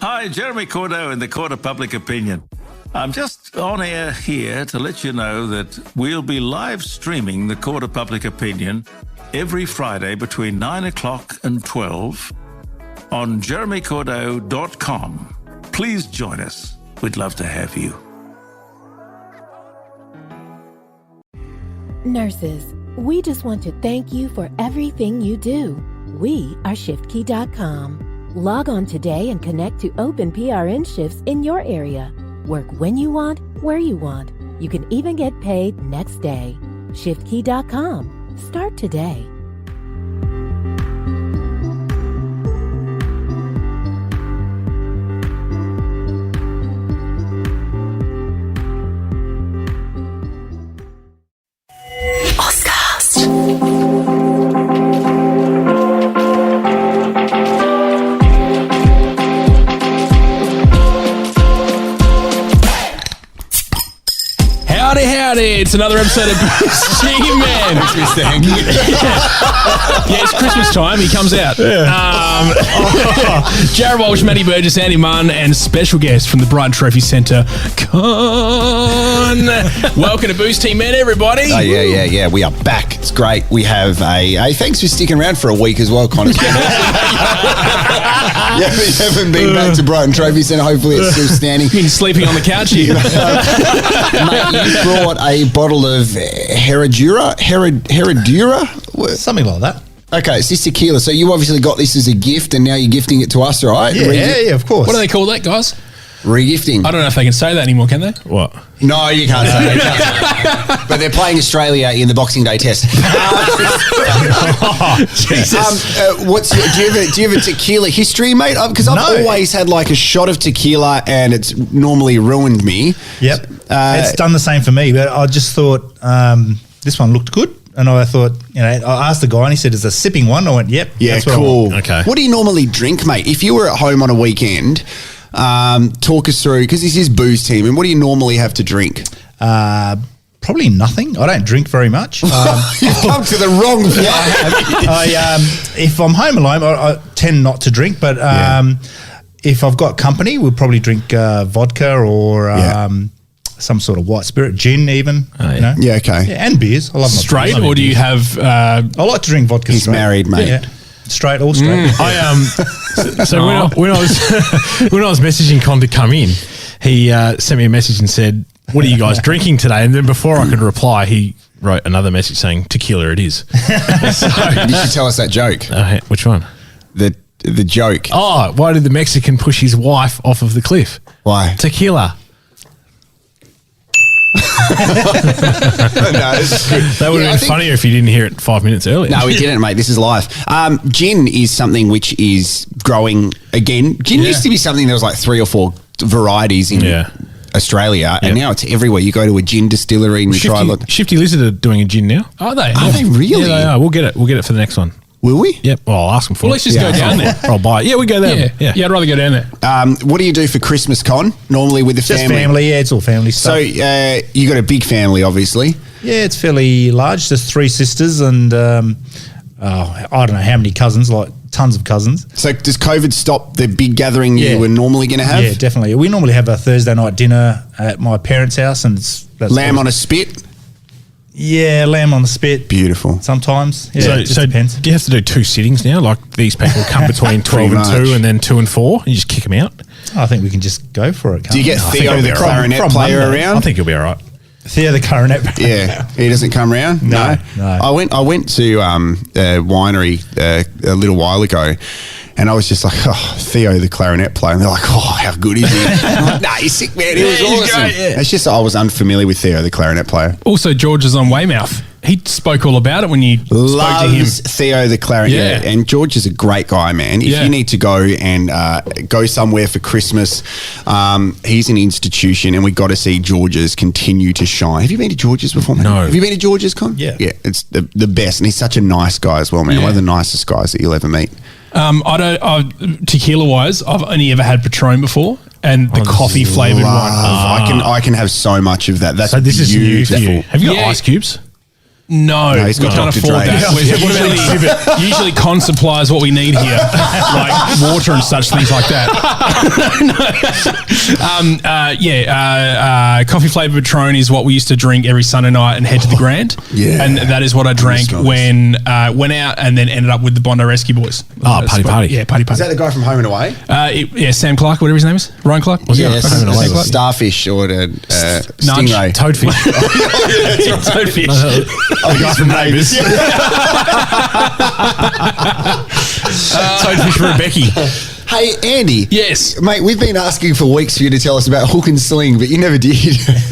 Hi, Jeremy Cordeaux in the Court of Public Opinion. I'm just on air here to let you know that we'll be live streaming the Court of Public Opinion every Friday between 9 o'clock and 12 on jeremycordeaux.com. Please join us. We'd love to have you. Nurses, we just want to thank you for everything you do. We are ShiftKey.com. Log on today and connect to open PRN shifts in your area. Work when you want, where you want. You can even get paid next day. ShiftKey.com. Start today. Howdy, it's another episode of G-Man. Yeah, it's Christmas time. He comes out. Jarrod Walsh, Matty Burgess, Andy Munn, and special guest from the Brighton Trophy Centre, Con. Welcome to Boost Team Man, everybody. Oh, yeah. We are back. It's great. We have a thanks for sticking around for a week as well, Con. We haven't been back to Brighton Trophy Centre. Hopefully it's still standing. Been sleeping on the couch here. Mate, you brought a bottle of Herradura? Something like that. Okay, it's this tequila. So you obviously got this as a gift and now you're gifting it to us, right? Yeah, of course. What do they call that, guys? Re-gifting. I don't know if they can say that anymore, can they? What? No, you can't say that. But they're playing Australia in the Boxing Day test. Jesus. Do you have a tequila history, mate? Because I've always had like a shot of tequila and it's normally ruined me. Yep. It's done the same for me, but I just thought this one looked good. And I thought, I asked the guy and he said, it's a sipping one. I went, yep. Yeah, that's what cool. Okay. What do you normally drink, mate? If you were at home on a weekend, talk us through, because this is Booze Team, and what do you normally have to drink? Probably nothing. I don't drink very much. You've come to the wrong place. If I'm home alone, I tend not to drink, but if I've got company, we'll probably drink vodka or some sort of white spirit, gin even. Oh, yeah. Yeah, okay. Yeah, and beers. I love my Straight, beers. or do you have... I like to drink vodka He's straight. married, mate. Yeah. Straight, all straight. So when I was messaging Con to come in, he sent me a message and said, "What are you guys drinking today?" And then before I could reply, he wrote another message saying, "Tequila, it is." You should tell us that joke. Which one? The joke. Oh, why did the Mexican push his wife off of the cliff? Why? Tequila. That would have been funnier if you didn't hear it 5 minutes earlier. No, we didn't, mate. This is live. Gin is something which is growing again. Gin used to be something there was like 3 or 4 varieties in Australia, and now it's everywhere. You go to a gin distillery and you try a lot. Shifty Lizard are doing a gin now. Are they? Are they really? Yeah, they are. We'll get it. We'll get it for the next one. Will we? Yep. Well, I'll ask them for Well, it. let's just go down there. I'll buy it. Yeah, we go there. Yeah, I'd rather go down there. What do you do for Christmas, Con? Normally with the Just family? family, it's all family stuff. So you got a big family, obviously. Yeah, it's fairly large. There's 3 sisters and I don't know how many cousins, like tons of cousins. So does COVID stop the big gathering you were normally going to have? Yeah, definitely. We normally have a Thursday night dinner at my parents' house, and that's Lamb on a spit? Yeah, lamb on the spit. Beautiful. Sometimes. Yeah, it just depends. Do you have to do 2 sittings now? Like these people come between 12 and 2 and then 2 and 4 and you just kick them out? I think we can just go for it. Do you get Theo, the clarinet player, around? I think you'll be all right. Theo, the clarinet player. Yeah, he doesn't come around? No. I went to a winery a little while ago, and I was just like, Theo, the clarinet player. And they're like, how good is he? I'm like, nah, he's sick, man. He was awesome. Great, yeah. It's just I was unfamiliar with Theo, the clarinet player. Also, George is on Weymouth. He spoke all about it when you spoke to him. Loves Theo, the clarinet. Yeah. And George is a great guy, man. If you need to go and go somewhere for Christmas, he's an institution, and we got to see George's continue to shine. Have you been to George's before, man? No. Have you been to George's, Con? Yeah. Yeah, it's the best. And he's such a nice guy as well, man. Yeah. One of the nicest guys that you'll ever meet. Tequila wise, I've only ever had Patron before, and the coffee flavored one. I can have so much of that. That's So this is new beautiful. for you. Have you got Yeah. ice cubes? No, he's we got can't Dr. afford Dre. that. Usually Con supplies what we need here, like water and such things like that. Coffee flavoured Patron is what we used to drink every Sunday night and head to the Grand. Yeah. And that is what I drank when went out and then ended up with the Bondi Rescue boys. Party. Yeah, party. Is that the guy from Home and Away? Sam Clark, whatever his name is. Ryan Clark? Was Yes. Home and Away. Clark? Starfish or the stingray. Toadfish. Toadfish. The guy from Neighbours. Toadfish Rebecca. Hey, Andy. Yes. Mate, we've been asking for weeks for you to tell us about Hook and Sling, but you never did.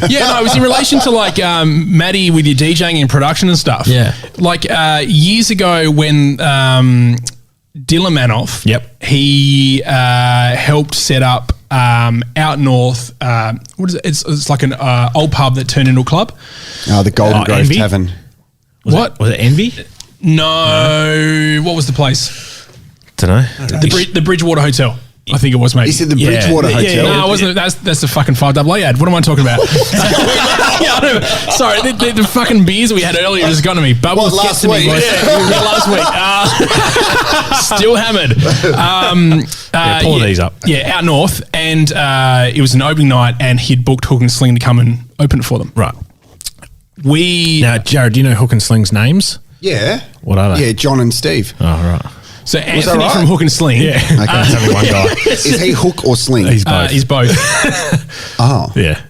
Yeah, no, it was in relation to like Maddie with your DJing and production and stuff. Yeah. Like years ago when Dylan Manoff, he helped set up out north, what is it? It's like an old pub that turned into a club. Oh, the Golden Grove Envy? Tavern. Was it Envy? No. What was the place? Don't know. The Bridgewater Hotel. I think it was, mate. You said the Bridgewater Hotel? No, it wasn't. That's the fucking 5AA ad. What am I talking about? I know. Sorry, the fucking beers we had earlier just got to me. Bubbles What, get last to me, week? boys. Yeah, last week. Still hammered. Pull these up. Yeah, out north. And it was an opening night and he'd booked Hook and Sling to come and open it for them. Right. Now, Jarrod, do you know Hook and Sling's names? Yeah. What are they? Yeah, John and Steve. Oh, right. So Anthony right? from Hook and Sling. Yeah. Okay. There's only one guy. Is he Hook or Sling? He's both. He's both. Oh. Yeah.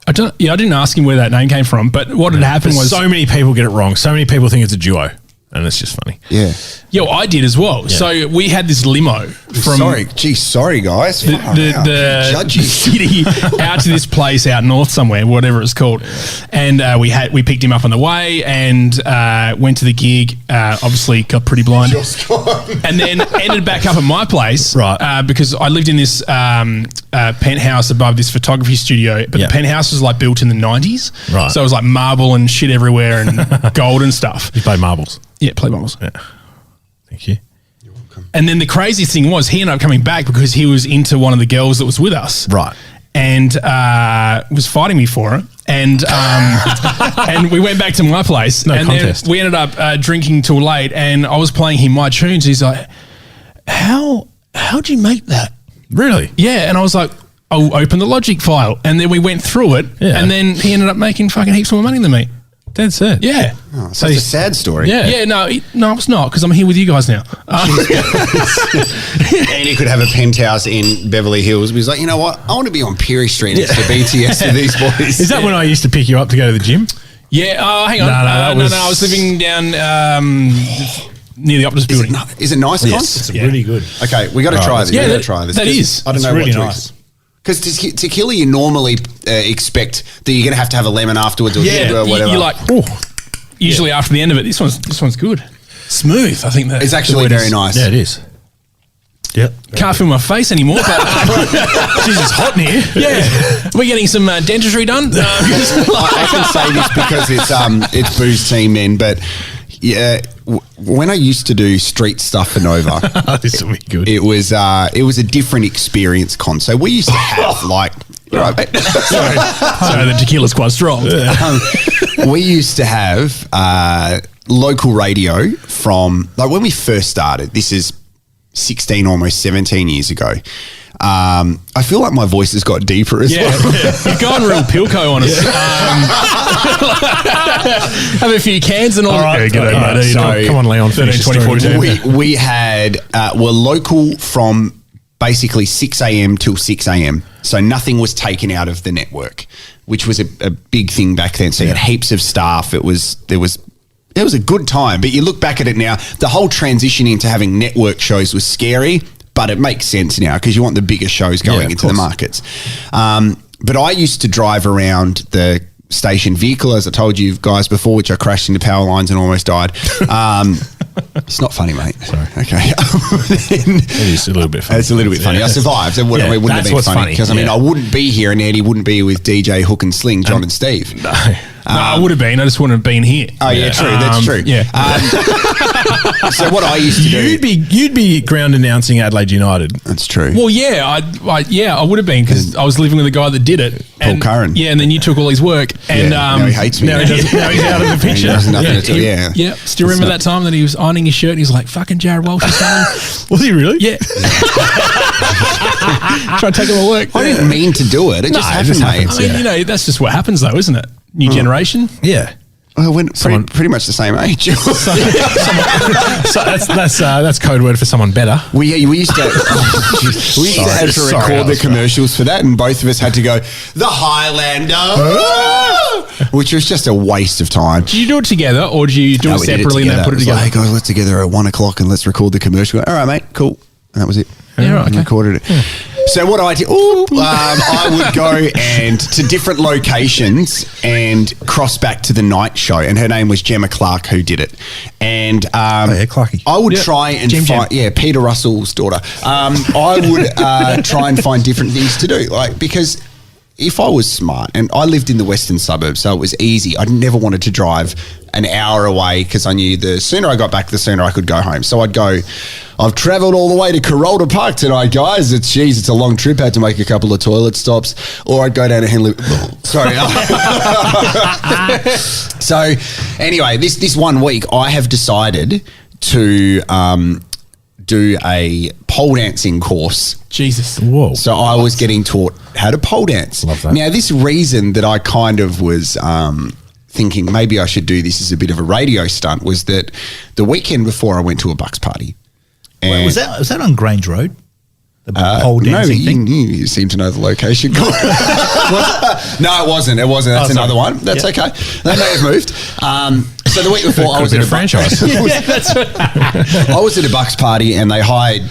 I didn't ask him where that name came from, but what had happened was so many people get it wrong. So many people think it's a duo, and it's just funny. Yeah. I did as well. Yeah. So we had this limo from Sorry, guys. the Judgy. city out to this place out north somewhere, whatever it's called. And we picked him up on the way and went to the gig. Obviously got pretty blind, and then ended back up at my place, Right. because I lived in this penthouse above this photography studio, but Yeah. the penthouse was like built in the 90s, Right. So it was like marble and shit everywhere and gold and stuff. You play marbles. Yeah, play marbles. Yeah. Thank you. And then the crazy thing was he ended up coming back because he was into one of the girls that was with us. Right. And was fighting me for it. And and we went back to my place. No and contest. Then we ended up drinking till late and I was playing him my tunes. He's like, how'd you make that? Really? Yeah. And I was like, I'll open the Logic file. And then we went through it. Yeah. And then he ended up making fucking heaps more money than me. That's it. Yeah. Oh, so it's a sad story. Yeah. Yeah, no, it's not because I'm here with you guys now. And he could have a penthouse in Beverly Hills. But he's like, you know what? I want to be on Perry Street next to BTS with these boys. Is that when I used to pick you up to go to the gym? Yeah. Oh, hang on. No, I was living down near the Optus building. Is it nice? Yes. It's really good. Okay, we got to try this. Yeah, we got to that- try this. that is. I don't It's know really what to nice. Because tequila, you normally expect that you're going to have a lemon afterwards or sugar or whatever. You're like, usually after the end of it, this one's good. Smooth, I think that. it's actually very nice. Yeah, it is. Yep. Can't feel my face anymore, but Jeez, it's hot in here. yeah. We're getting some dentistry done. I can say this because it's Booze Team Men, but yeah, when I used to do street stuff for Nova, This will be good. it was a different experience, Con. So we used to have like. Right. So the tequila's quite strong. We used to have local radio from like when we first started. This is 16, almost 17 years ago. I feel like my voice has got deeper as Yeah, well. you've gone real Pilco on us. Have a few cans and all. right. Yeah, g'day, mate. So- Come on, Leon. 13, 24, we had were local from basically 6 a.m. till 6 a.m. So nothing was taken out of the network, which was a big thing back then. So you had heaps of staff. It was a good time. But you look back at it now, the whole transition into having network shows was scary, but it makes sense now because you want the bigger shows going of into the course. markets. But I used to drive around the station vehicle, as I told you guys before, which I crashed into power lines and almost died. It's not funny, mate. Sorry. Okay. It is a little bit funny. It's a little bit funny. I survived. It wouldn't have that's been what's funny funny. because I mean Yeah. I wouldn't be here and Eddie wouldn't be with DJ Hook and Sling, John and Steve. No. No, I would have been. I just wouldn't have been here. Oh yeah, true. That's true. Yeah. So what I used to do, You'd be ground announcing Adelaide United. that's true. Well, yeah, I would have been because I was living with a guy that did it. Paul Curran. Yeah, and then you took all his work, and now he hates me. Now he doesn't. Now he's out of the He picture. does nothing to do, yeah. Yeah. Still remember that time that he was ironing his shirt and he was like, "Fucking Jarrod Walsh is coming." Was he really? Yeah. Try to take him to work. I didn't mean to do it. It just happened, mate. I mean, you know, that's just what happens, though, isn't it? New generation. Yeah. Well, we're pretty much the same age. So that's code word for someone better. We used to have to record the commercials for that, and both of us had to go the Highlander, which was just a waste of time. Do you do it together, or do you do it We did separately and then put it together? Like, hey guys, let's together at 1 o'clock and let's record the commercial. All right, mate, cool. And that was it. Yeah, right, okay. Recorded it. So what I did, I would go and to different locations and cross back to the night show. And her name was Gemma Clark, who did it. And Clarky. I would try and find, Peter Russell's daughter. I would try and find different things to do, like because if I was smart, and I lived in the western suburbs, so it was easy. I never wanted to drive an hour away because I knew the sooner I got back, the sooner I could go home. So I'd go, I've travelled all the way to Carolta Park tonight, guys. It's a long trip. Had to make a couple of toilet stops. Or I'd go down to Henley. Sorry. So anyway, this 1 week, I have decided to do a pole dancing course. Jesus. Whoa. So I was getting taught how to pole dance. Love that. Now, this reason that I kind of was thinking maybe I should do this as a bit of a radio stunt was that the weekend before I went to a Bucks party. Wait, was that on Grange Road? The pole dancing thing? You seem to know the location. No, it wasn't. That's another one. That's okay. They may have moved. So the week before, I was at a franchise. That's right. I was at a Bucks party and they hired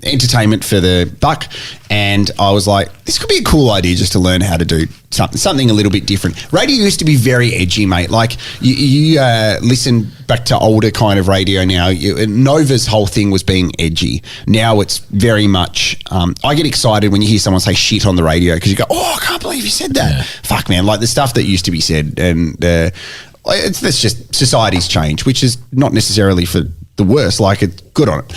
entertainment for the Buck, and I was like, this could be a cool idea just to learn how to do something a little bit different. Radio used to be very edgy, mate. Like you listen back to older kind of radio now. Nova's whole thing was being edgy. Now it's very much. I get excited when you hear someone say shit on the radio because you go, "Oh, I can't believe you said that." Yeah. Fuck, man! Like the stuff that used to be said, and that's just society's change, which is not necessarily for the worse. Like it's good on it.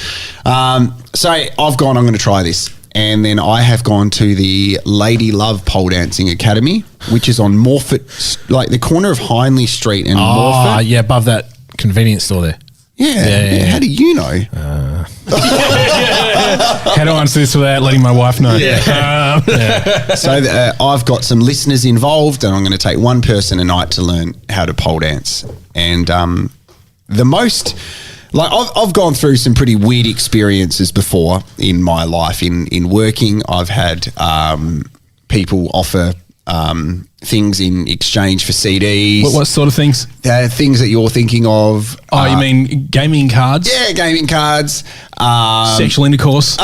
So I've gone. I'm going to try this. And then I have gone to the Lady Love Pole Dancing Academy, which is on Morford, like the corner of Hindley Street and Morford. Yeah, above that convenience store there. Yeah. How do you know? How do I answer this without letting my wife know? So I've got some listeners involved, and I'm going to take one person a night to learn how to pole dance. And the most... Like I've gone through some pretty weird experiences before in my life. In working, I've had people offer things in exchange for CDs. What sort of things? Things that you're thinking of. Oh, you mean gaming cards? Yeah, gaming cards. Sexual intercourse.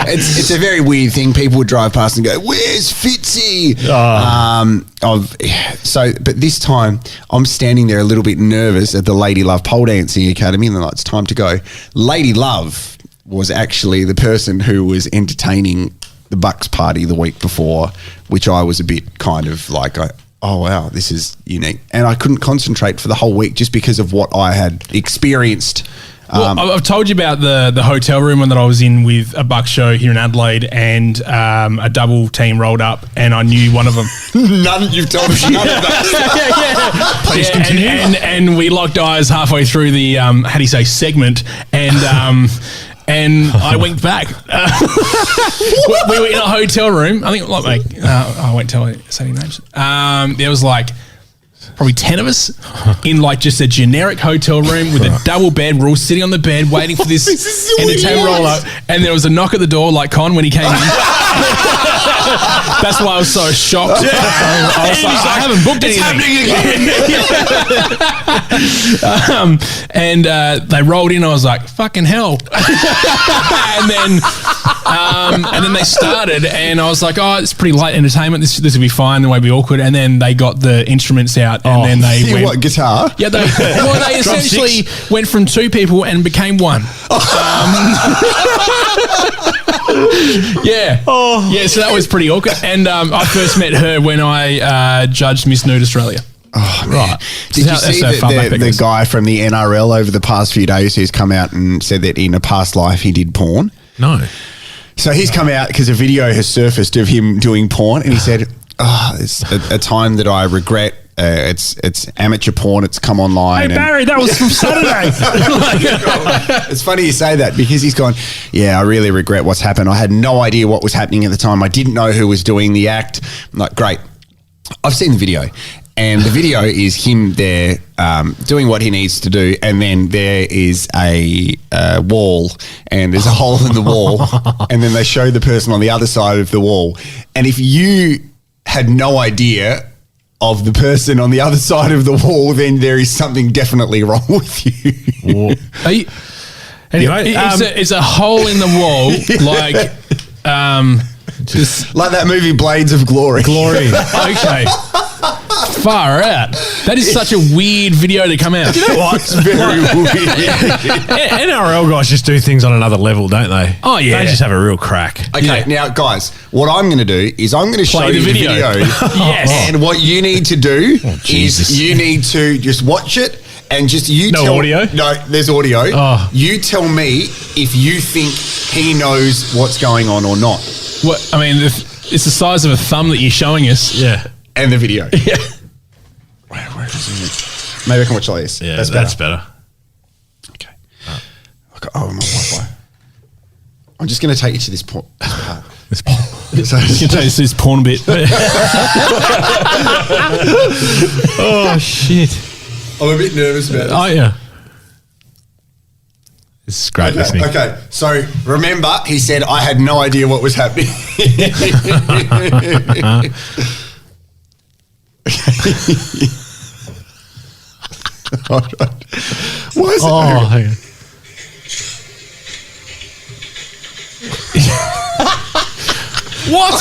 It's a very weird thing. People would drive past and go, "Where's Fitzy?" But this time I'm standing there a little bit nervous at the Lady Love Pole Dancing Academy, and then it's time to go. Lady Love was actually the person who was entertaining the Bucks party the week before, which I was a bit kind of like, oh wow, this is unique, and I couldn't concentrate for the whole week just because of what I had experienced. Well, I've told you about the hotel room that I was in with a Buck show here in Adelaide, and a double team rolled up, and I knew one of them. You've told us none of that. Please continue. And we locked eyes halfway through the segment, and I went back. We were in a hotel room. I think I won't say any names. There was like probably 10 of us in like just a generic hotel room with a double bed. We're all sitting on the bed waiting for this entertainment roll up, and there was a knock at the door like Con when he came in. That's why I was so shocked. Yeah. I was like, I haven't booked anything. And they rolled in. I was like, fucking hell. and then they started, and I was like, oh, it's pretty light entertainment. This will be fine. It won't be awkward. And then they got the instruments out, and then they went, what, guitar? Yeah, they essentially went from 2 people and became 1. Yeah. Oh. Yeah, so that was pretty awkward. And I first met her when I judged Miss Nude Australia. Oh, man. Right. Did you see the guy from the NRL over the past few days who's come out and said that in a past life he did porn? No. So he's come out because a video has surfaced of him doing porn, and he said, it's a time that I regret. It's amateur porn. It's come online. Hey, Barry, that was from Saturday. It's funny you say that because he's gone, yeah, I really regret what's happened. I had no idea what was happening at the time. I didn't know who was doing the act. I'm like, great. I've seen the video. And the video is him there doing what he needs to do, and then there is a wall, and there's a hole in the wall, and then they show the person on the other side of the wall. And if you had no idea of the person on the other side of the wall, then there is something definitely wrong with you. Anyway, it's a hole in the wall, like just like that movie Blades of Glory. Okay. Far out. That is such a weird video to come out. You know what? It's very weird. NRL guys just do things on another level, don't they? Oh, yeah. They just have a real crack. Okay, now, guys, what I'm going to do is I'm going to show you the video. Yes. And what you need to do is you need to just watch it and just No audio? No, there's audio. Oh. You tell me if you think he knows what's going on or not. What? I mean, it's the size of a thumb that you're showing us. Yeah. And the video. Yeah. Where is it? Maybe I can watch like this. Yeah, that's better. Okay. Oh, my Wi-Fi. I'm just going to take you to this part. So you can take this porn bit. Oh, shit. I'm a bit nervous about this. Oh, yeah. This is great listening. Okay, so remember, he said, I had no idea what was happening. All right. Why is it? Hang on. What?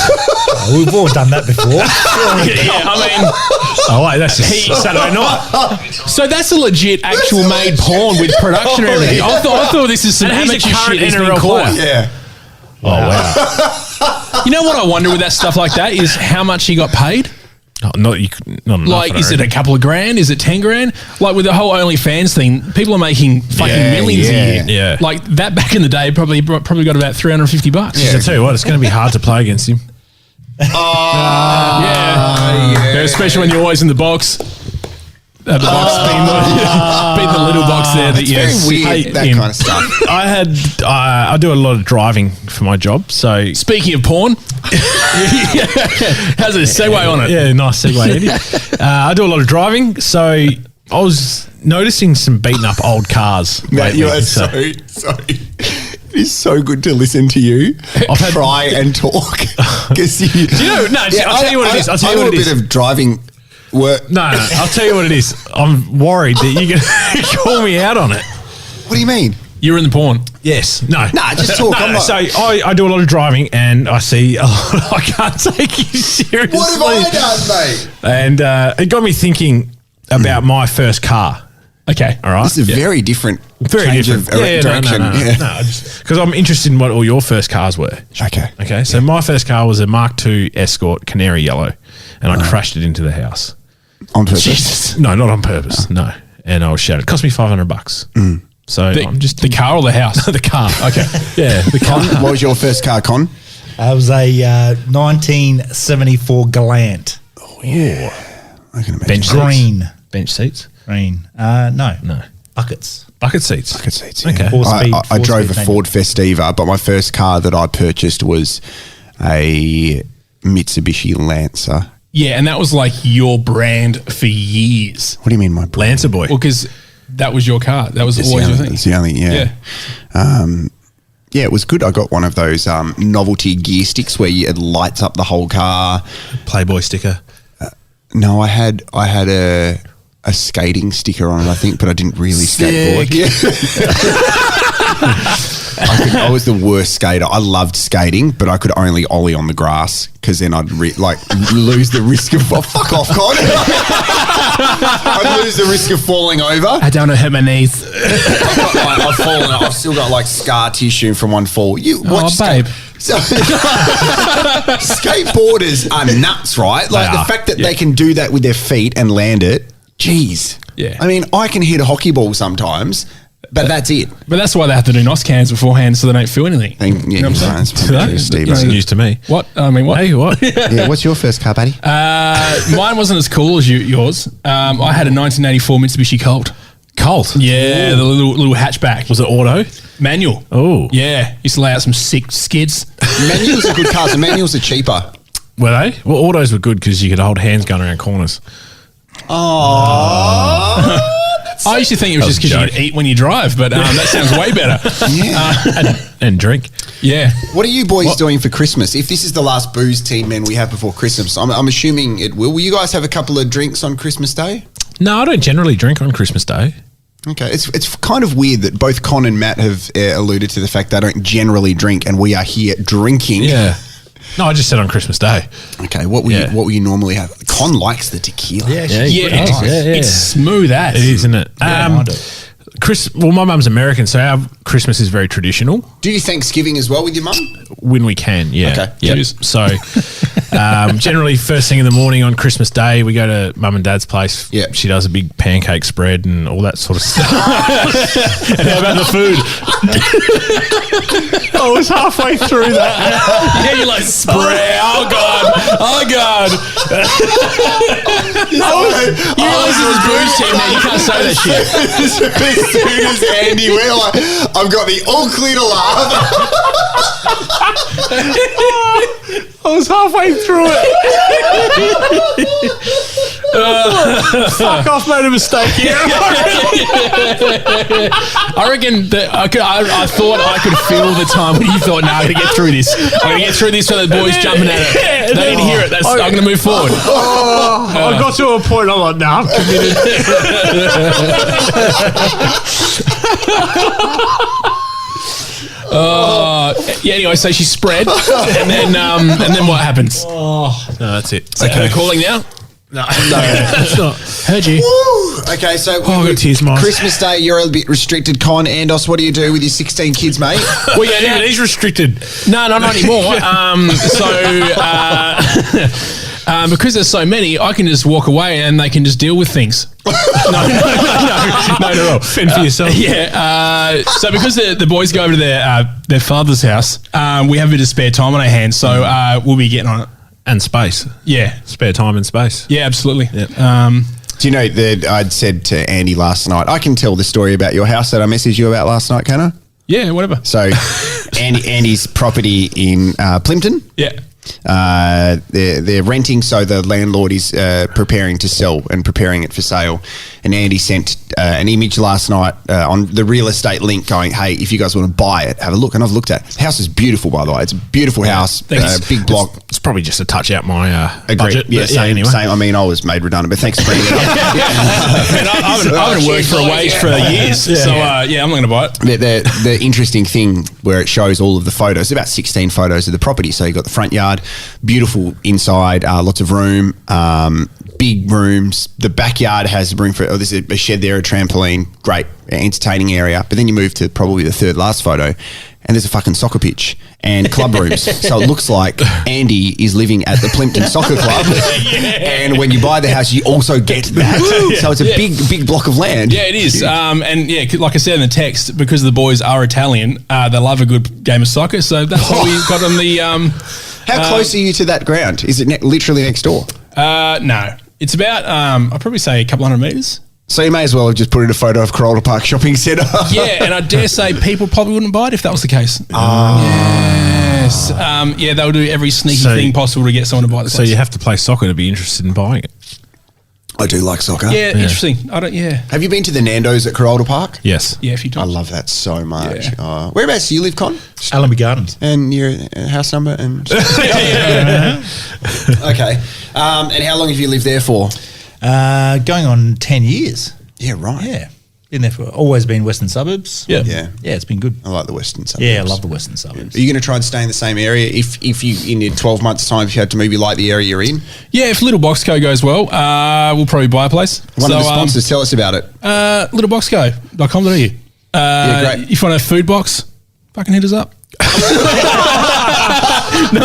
We've all done that before. Yeah, I mean, Oh, wait, that's just Saturday night. so that's a legit, actual made porn with production and everything. I thought this is some And he's a amateur current shit. He's been NRL caught. player. Yeah. Oh, wow. You know what I wonder with that stuff like that is how much he got paid. Not enough, Like, is it a couple of grand? Is it 10 grand? Like with the whole OnlyFans thing, people are making fucking millions a year. Yeah. Like that back in the day probably got about $350. I tell you what, it's going to be hard to play against him. Yeah, especially when you're always in the box. The box being the little box there that It's you very weird, that kind of stuff. I do a lot of driving for my job. So Speaking of porn, how's a segue on it? yeah, nice segue, Eddie. I do a lot of driving, so I was noticing some beaten up old cars. Matt, lately, you are so sorry. It is so good to listen to you try and talk. Because you know? No, I'll tell you what it is. I'll tell you what it is. I do a bit of driving work. No, I'll tell you what it is. I'm worried that you're going to call me out on it. What do you mean? You're in the porn. Yes. No. Nah, just talk. I'm not- So I do a lot of driving, and I see a lot. I can't take you seriously. What have I done, mate? And it got me thinking about my first car. Okay. All right. This is a very different change of direction. No, because I'm interested in what all your first cars were. Okay. So my first car was a Mark II Escort, canary yellow, and I crashed it into the house. On purpose? No, not on purpose. No. And I was shattered. It cost me $500. So I'm just the car or the house? the car. Okay. Yeah, the car. Con, what was your first car, Con? I was a 1974 Galant. Oh, yeah. I can imagine. Bench Green. seats. Bench seats. Green. No. No. Buckets. Bucket seats. Bucket seats, Okay. I drove a Ford Festiva, but my first car that I purchased was a Mitsubishi Lancer. Yeah, and that was like your brand for years. What do you mean, my brand? Lancer boy. Well, because that was your car. That was always your thing. It's the only, yeah. Yeah, it was good. I got one of those novelty gear sticks where it lights up the whole car. Playboy sticker. No, I had a skating sticker on it, I think, but I didn't really skateboard. I was the worst skater. I loved skating, but I could only ollie on the grass because then I'd lose the risk of fuck off, Con. I lose the risk of falling over. I don't want to hurt my knees. I've fallen. I've still got like scar tissue from one fall. Babe. So, skateboarders are nuts, right? Like the fact that they can do that with their feet and land it. Geez. Yeah. I mean, I can hit a hockey ball sometimes, but that's it. But that's why they have to do NOS cans beforehand so they don't feel anything. You know what I'm saying? Steve. It's news to me. What? I mean, what? Hey, what? Yeah, what's your first car, buddy? Mine wasn't as cool as yours. I had a 1984 Mitsubishi Colt. Colt? Yeah, the little hatchback. Was it auto? Manual. Oh. Yeah. Used to lay out some sick skids. Manuals are good cars. The manuals are cheaper. Were they? Well, autos were good because you could hold hands going around corners. Oh. I used to think it was just because you could eat when you drive, but that sounds way better. Yeah. And drink. Yeah. What are you boys doing for Christmas? If this is the last booze team men we have before Christmas, I'm assuming it will. Will you guys have a couple of drinks on Christmas Day? No, I don't generally drink on Christmas Day. Okay, it's kind of weird that both Con and Matt have alluded to the fact they don't generally drink, and we are here drinking. Yeah. No, I just said on Christmas Day. Okay, what will you normally have? Con likes the tequila. Yeah, it's smooth as. It is, isn't it? Yeah, my mum's American, so our Christmas is very traditional. Do you Thanksgiving as well with your mum? When we can, yeah. Okay. Yep. So generally first thing in the morning on Christmas Day, we go to mum and dad's place. Yeah. She does a big pancake spread and all that sort of stuff. And how about the food? I was halfway through that. Yeah, you're like, spread. Oh, God. Oh, God. You realize this is booze team now. You can't say that shit. As soon as Andy went, like, I've got the all clear to laugh. I was halfway through it. Fuck off, made a mistake here. I reckon that I thought I could feel the time when you thought, I'm going to get through this. I'm going to get through this so the boys jumping at it. They need to hear it. I'm going to move forward. I got to a point, I'm like, nah, I'm committed. Yeah. Anyway, so she spread, and then what happens? No, that's it. So okay, calling now. No, that's not. Heard you. Woo. Okay, so I got tears in my eyes. Christmas Day, you're a bit restricted. Con, Andos, what do you do with your 16 kids, mate? Well, yeah, he's restricted. No, not anymore. Because there's so many, I can just walk away and they can just deal with things. No. Fend for yourself. Yeah. So because the boys go over to their father's house, we have a bit of spare time on our hands, so we'll be getting on it. And space. Yeah. Spare time and space. Yeah, absolutely. Yep. Do you know that I'd said to Andy last night, I can tell the story about your house that I messaged you about last night, can I? Yeah, whatever. So Andy's property in Plimpton. Yeah. They're renting, so the landlord is preparing to sell and preparing it for sale. And Andy sent an image last night on the real estate link going, hey, if you guys want to buy it, have a look. And I've looked at it. The house is beautiful, by the way. It's a beautiful house, big block. It's probably just a touch out my Agreed. budget. Yeah, same. I mean, I was made redundant, but thanks for bringing it up. I haven't worked for a wage for years, so I'm not going to buy it. The interesting thing where it shows all of the photos, about 16 photos of the property. So you've got the front yard, beautiful inside, lots of room, big rooms. The backyard has room for, there's a shed there, a trampoline, great entertaining area. But then you move to probably the third last photo and there's a fucking soccer pitch and club rooms. So it looks like Andy is living at the Plimpton Soccer Club. And when you buy the house, you also get that. So it's a big block of land. Yeah, it is. And yeah, like I said in the text, because the boys are Italian, they love a good game of soccer. So that's why we got on the... How close are you to that ground? Is it literally next door? No. It's about, I'd probably say a couple hundred metres. So you may as well have just put in a photo of Corolla Park Shopping Centre. Yeah, and I dare say people probably wouldn't buy it if that was the case. Yes. Yeah, they'll do every sneaky thing possible to get someone to buy the place. So you have to play soccer to be interested in buying it. I do like soccer. Yeah, interesting. Have you been to the Nando's at Corolla Park? Yes. Yeah, a few times. I love that so much. Yeah. Whereabouts do you live, Con? Allenby Gardens. And your house number? And Okay. And how long have you lived there for? Going on 10 years. Yeah, right. Yeah. Been there for always been Western Suburbs. Yeah. Yeah. Yeah, it's been good. I like the Western suburbs. Yeah, I love the Western Suburbs. Are you going to try and stay in the same area if you, in your 12 months' time, if you had to move, you like the area you're in? Yeah, if Little Box Co goes well, we'll probably buy a place. One of the sponsors, tell us about it. Littleboxco.com.au. Yeah, great. If you want a food box, fucking hit us up. No,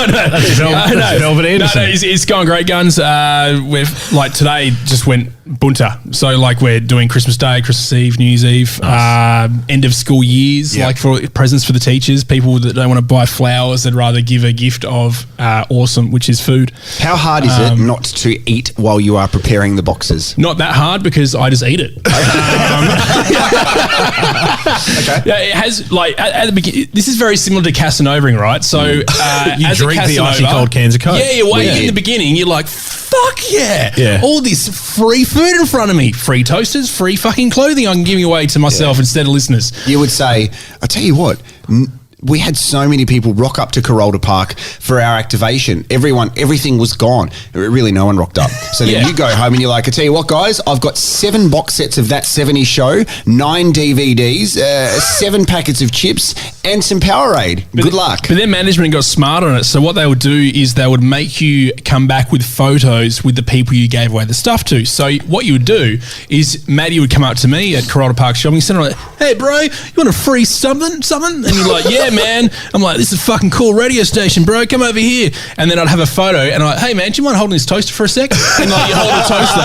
Velvet Anderson. it's going great guns. We've like today just went bunter, so like we're doing Christmas Day, Christmas Eve, New Year's Eve, end of school years, like for presents for the teachers, people that don't want to buy flowers, they'd rather give a gift of awesome, which is food. How hard is it not to eat while you are preparing the boxes? Not that hard because I just eat it. Okay. Yeah, it has like at the beginning. This is very similar to Casanova-ring, right? So You as drink a the Casanova, icy cold cans of Coke. Yeah, you're waiting We in the did. beginning. You're like, fuck yeah. Yeah. All this free food in front of me, free toasters, free fucking clothing I can give away to myself instead of listeners. You would say, I tell you what, we had so many people rock up to Corolta Park for our activation. Everything was gone. Really, no one rocked up. So then Yeah. you go home and you're like, I tell you what, guys, I've got 7 box sets of That 70s Show, 9 DVDs, 7 packets of chips, and some Powerade. Good luck. But then management got smart on it. So what they would do is they would make you come back with photos with the people you gave away the stuff to. So what you would do is Maddie would come up to me at Corolta Park Shopping Centre like, hey bro, you want a free something? And you're like, yeah man. I'm like, this is a fucking cool radio station, bro. Come over here. And then I'd have a photo and I'm like, hey man, do you mind holding this toaster for a sec? And like you hold the toaster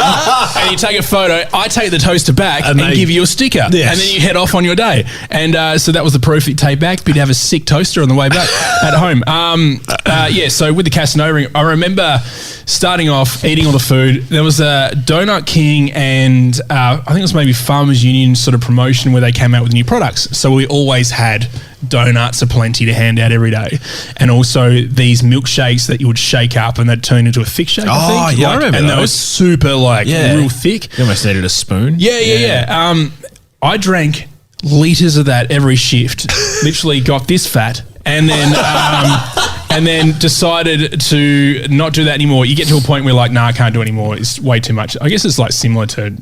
and you take a photo. I take the toaster back and give you a sticker. Yes. And then you head off on your day. And so that was the proof that you take back. But you'd have a sick toaster on the way back at home. Yeah, so with the Casanova-ring, I remember starting off eating all the food. There was a Donut King and I think it was maybe Farmers Union sort of promotion where they came out with new products. So we always had donuts aplenty to hand out every day. And also these milkshakes that you would shake up and they'd turn into a thick shake, I think. yeah, I remember And they were those. super real thick. You almost needed a spoon. Yeah. I drank liters of that every shift. Literally got this fat, and then decided to not do that anymore. You get to a point where like, nah, I can't do it anymore. It's way too much. I guess it's like similar to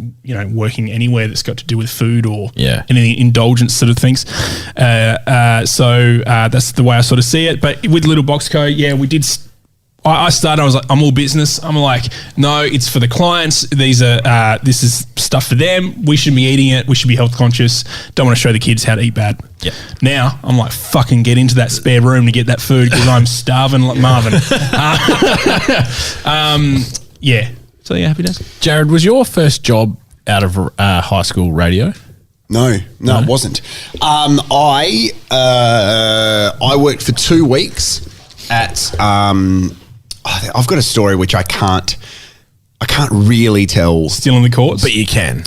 working anywhere that's got to do with food or any indulgence sort of things. So that's the way I sort of see it. But with Little Box Co, we did. I started. I was like, I'm all business. I'm like, no, it's for the clients. These are this is stuff for them. We should be eating it. We should be health conscious. Don't want to show the kids how to eat bad. Yeah. Now I'm like, fucking get into that spare room to get that food because I'm starving like Marvin. Yeah. So happy days. Jarrod, was your first job out of high school radio? No, it wasn't. I worked for 2 weeks at. I've got a story which I can't really tell. Still in the courts, But you can.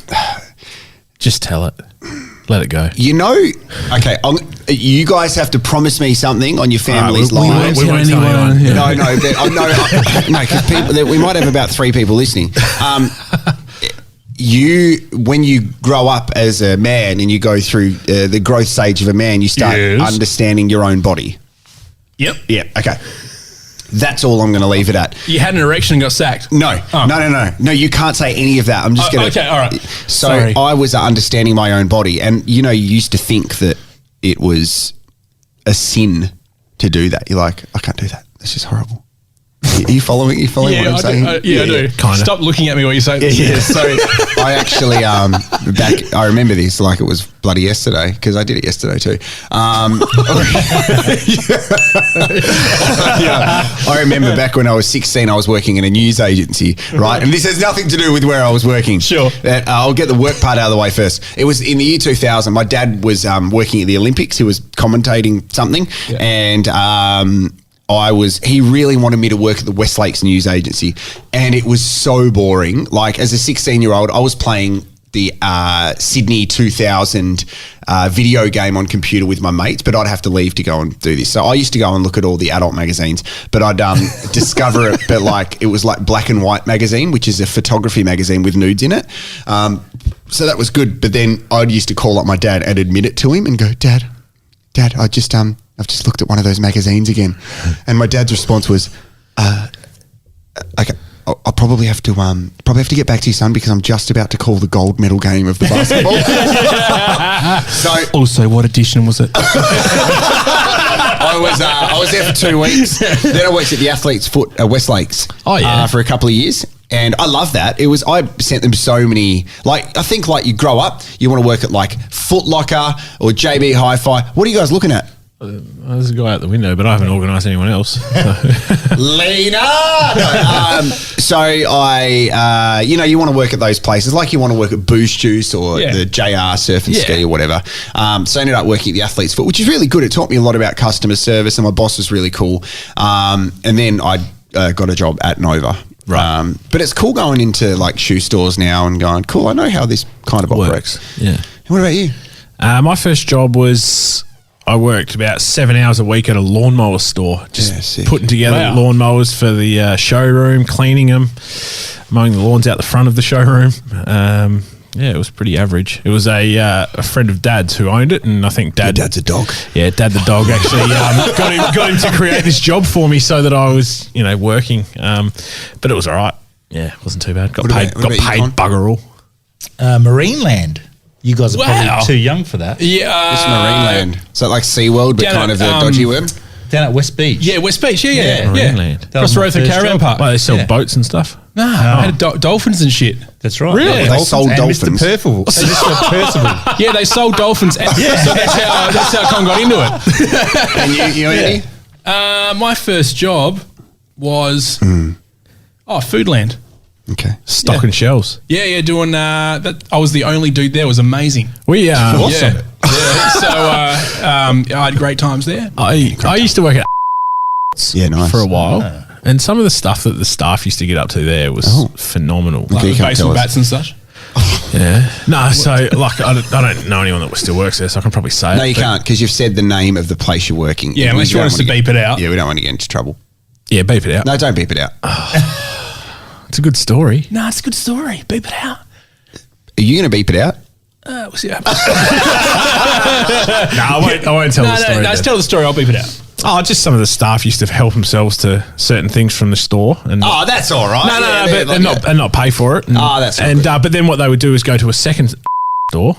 Just tell it. Let it go. Okay, you guys have to promise me something on your family's lives. we won't tell anyone. No, because we might have about 3 people listening. When you grow up as a man and you go through the growth stage of a man, you start understanding your own body. Yep. Yeah. Okay. That's all I'm going to leave it at. You had an erection and got sacked. No, no. You can't say any of that. I'm just going to. Okay, all right. So Sorry. I was understanding my own body, and you used to think that it was a sin to do that. You're like, I can't do that. That's just horrible. Are you following what I'm saying? I do. Kinda. Stop looking at me while you say this. Yeah. So I actually I remember this like it was bloody yesterday because I did it yesterday too. I remember back when I was 16, I was working in a news agency, right? And this has nothing to do with where I was working. Sure. I'll get the work part out of the way first. It was in the year 2000. My dad was working at the Olympics. He was commentating something, and he really wanted me to work at the West Lakes News Agency, and it was so boring. Like as a 16-year-old, I was playing the Sydney 2000 video game on computer with my mates, but I'd have to leave to go and do this. So I used to go and look at all the adult magazines, but I'd discover it, but like it was like Black and White magazine, which is a photography magazine with nudes in it. So that was good. But then I used to call up my dad and admit it to him and go, Dad, I've just looked at one of those magazines again. And my dad's response was, okay, I'll probably have to get back to you, son, because I'm just about to call the gold medal game of the basketball. So Also, what edition was it? I was there for 2 weeks. Then I worked at the Athlete's Foot at Westlakes. Oh, yeah. For a couple of years. And I love that. I sent them so many, I think you grow up, you want to work at Foot Locker or JB Hi-Fi. What are you guys looking at? There's a guy out the window, but I haven't organised anyone else. Lena! So I, you want to work at those places, like you want to work at Boost Juice or the JR Surf and Ski or whatever. So I ended up working at the Athlete's Foot, which is really good. It taught me a lot about customer service, and my boss was really cool. And then I got a job at Nova. Right. But it's cool going into shoe stores now and going, cool, I know how this kind of operates. Yeah. What about you? My first job was I worked about 7 hours a week at a lawnmower store, just putting together lawnmowers for the showroom, cleaning them, mowing the lawns out the front of the showroom. It was pretty average. It was a friend of Dad's who owned it, and I think Dad's a dog. Yeah, Dad the dog actually got him to create this job for me so that I was, working. But it was all right. Yeah, it wasn't too bad. Got paid bugger all. Marineland. You guys are probably too young for that. Yeah. It's Marineland. So SeaWorld, but kind of a dodgy word. Down at West Beach. Yeah, West Beach. Yeah. Marineland. Across the road from the caravan park. They sell boats and stuff. No, I had dolphins and shit. That's right. Really? Yeah, they sold dolphins. Mr. Percival. Yeah, they sold dolphins. So that's how Con got into it. And you Andy? My first job was Foodland. Okay. Stocking shelves. Yeah, doing that. I was the only dude there. It was amazing. We awesome. Yeah. So I had great times there. I used to work at nice. for a while. And some of the stuff that the staff used to get up to there was phenomenal. Okay, Like baseball bats and such. Yeah. No, so I don't know anyone that still works there, so I can probably say it. No, you can't, because you've said the name of the place you're working. Yeah, unless you want us to beep it out. Yeah, we don't want to get into trouble. Yeah, beep it out. No, don't beep it out. It's a good story. No, it's a good story. Beep it out. Are you going to beep it out? We'll see what No, I won't tell the story. No, just tell the story. I'll beep it out. Oh, just some of the staff used to help themselves to certain things from the store. And That's all right. and not pay for it. And, that's not good. But then what they would do is go to a second store,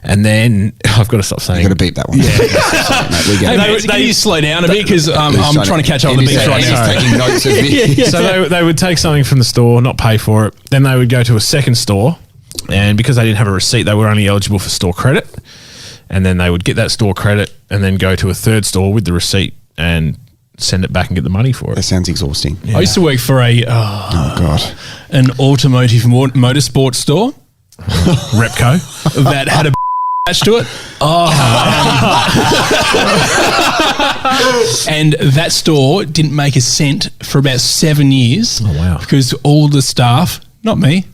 and I've got to stop saying. You've got to beep that one. Yeah. Can you slow down a bit, because I'm trying to catch up on the beats right now. Taking notes of it. So they would take something from the store, not pay for it. Then they would go to a second store, and because they didn't have a receipt, they were only eligible for store credit. And then they would get that store credit and then go to a third store with the receipt and send it back and get the money for it. That sounds exhausting. I used to work for an automotive motorsport store, Repco, that had a attached to it. And that store didn't make a cent for about 7 years. Oh, wow. Because all the staff, not me,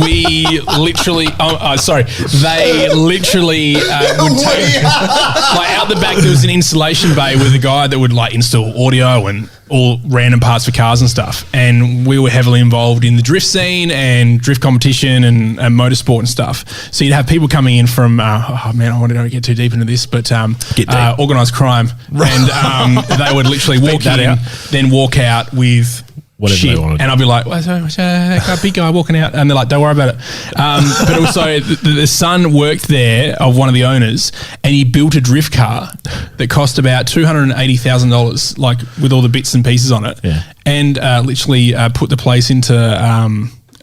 we literally, they literally would take, out the back there was an installation bay with a guy that would install audio and all random parts for cars and stuff. And we were heavily involved in the drift scene and drift competition and motorsport and stuff. So you'd have people coming in from, I don't get too deep into this, but organised crime. And they would literally walk in, then walk out with whatever shit. And I'll be like, what's a big guy walking out? And they're like, don't worry about it. But also the son worked there, of one of the owners, and he built a drift car that cost about $280,000, with all the bits and pieces on it. Yeah. And literally put the place into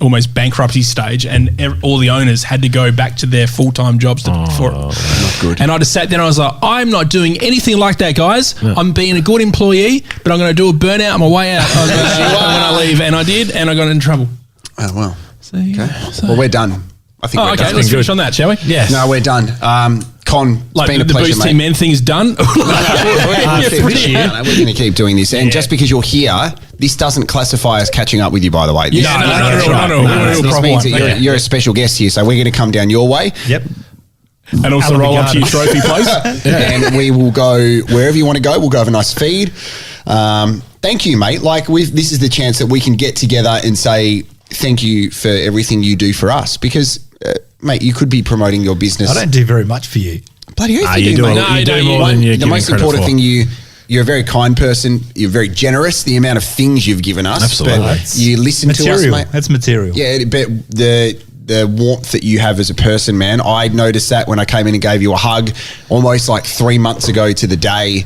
almost bankruptcy stage, and all the owners had to go back to their full-time jobs for it. Not good. And I just sat there and I was like, I'm not doing anything like that, guys. Yeah. I'm being a good employee, but I'm going to do a burnout on my way out when I leave. And I did, and I got in trouble. Oh, well. So, yeah. Okay. Well, we're done. I think we're done. Let's finish on that, shall we? Yes. No, we're done. Con, it's been a the pleasure, Boost mate. Team Men thing's done. We're going to keep doing this. And just because you're here, this doesn't classify as catching up with you, by the way. No. This means that you're a special guest here, so we're going to come down your way. Yep. And also roll up to your trophy place. And we will go wherever you want to go. We'll go have a nice feed. Thank you, mate. This is the chance that we can get together and say thank you for everything you do for us, because, mate, you could be promoting your business. I don't do very much for you. Bloody hell, you do more than you give the most credit important for. thing you you're a very kind person. You're very generous. The amount of things you've given us. Absolutely. But you listen material. to us, mate. That's material. Yeah, but the warmth that you have as a person, man. I noticed that when I came in and gave you a hug almost like 3 months ago to the day.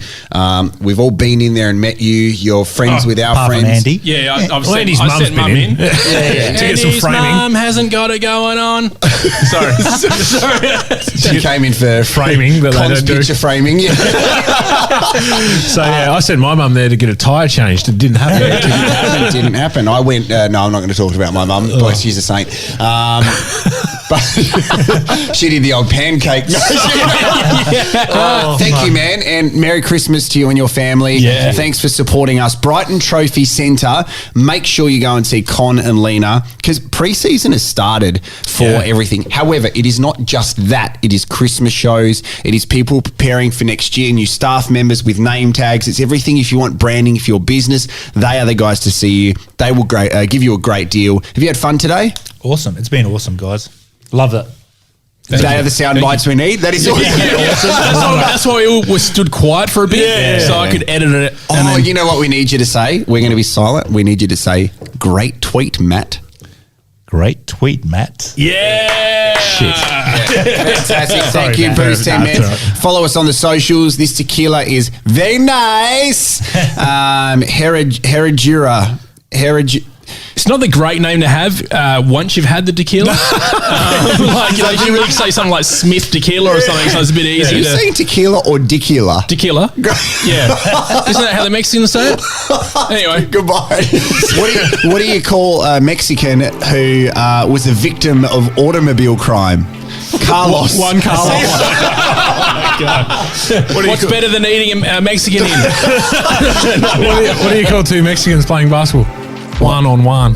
We've all been in there and met you. You're friends with our Apart from friends. Andy. Yeah, I've Andy's I mum's sent been mum in. in. To get some Andy's framing. mum hasn't got it going on. Sorry. She came in for Framing that they Con's don't do. picture framing. Yeah. So yeah, I sent my mum there to get a tyre changed. It didn't happen. It didn't happen. I went, no, I'm not going to talk about my mum. Bless, she's a saint. But she did the old pancake. Thank you, man. And Merry Christmas to you and your family. Yeah. Thanks for supporting us. Brighton Trophy Centre. Make sure you go and see Con and Lena because pre-season has started for everything. However, it is not just that. It is Christmas shows. It is people preparing for next year, new staff members with name tags. It's everything if you want branding for your business. They are the guys to see you. They will give you a great deal. Have you had fun today? Awesome. It's been awesome, guys. Love it. They are the sound bites we need. That is awesome. That's why we all stood quiet for a bit, so I could edit it. Oh, you know what we need you to say? We're going to be silent. We need you to say, great tweet, Matt. Great tweet, Matt. Yeah. Shit. Fantastic. Thank Sorry, you, Matt. Bruce Team, man. That's all right. Follow us on the socials. This tequila is very nice. Herradura. It's not the great name to have once you've had the tequila. You really say something like Smith Tequila or something, so it's a bit Are easier you to... saying tequila or tequila? Tequila? Yeah. Isn't that how the Mexicans say it? Anyway. Goodbye. What do you call a Mexican who was a victim of automobile crime? Carlos. One Carlos. What's better than eating a Mexican in? What do you call two Mexicans playing basketball? One on one.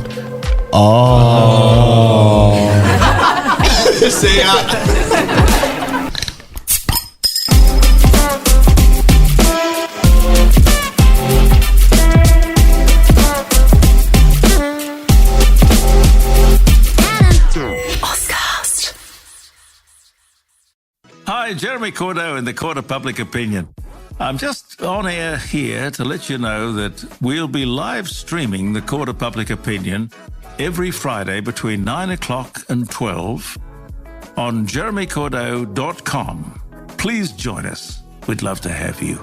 Oh. See ya. Hi, Jeremy Cordeaux in the Court of Public Opinion. I'm just on air here to let you know that we'll be live streaming the Court of Public Opinion every Friday between 9 o'clock and 12 on jeremycordeaux.com. Please join us. We'd love to have you.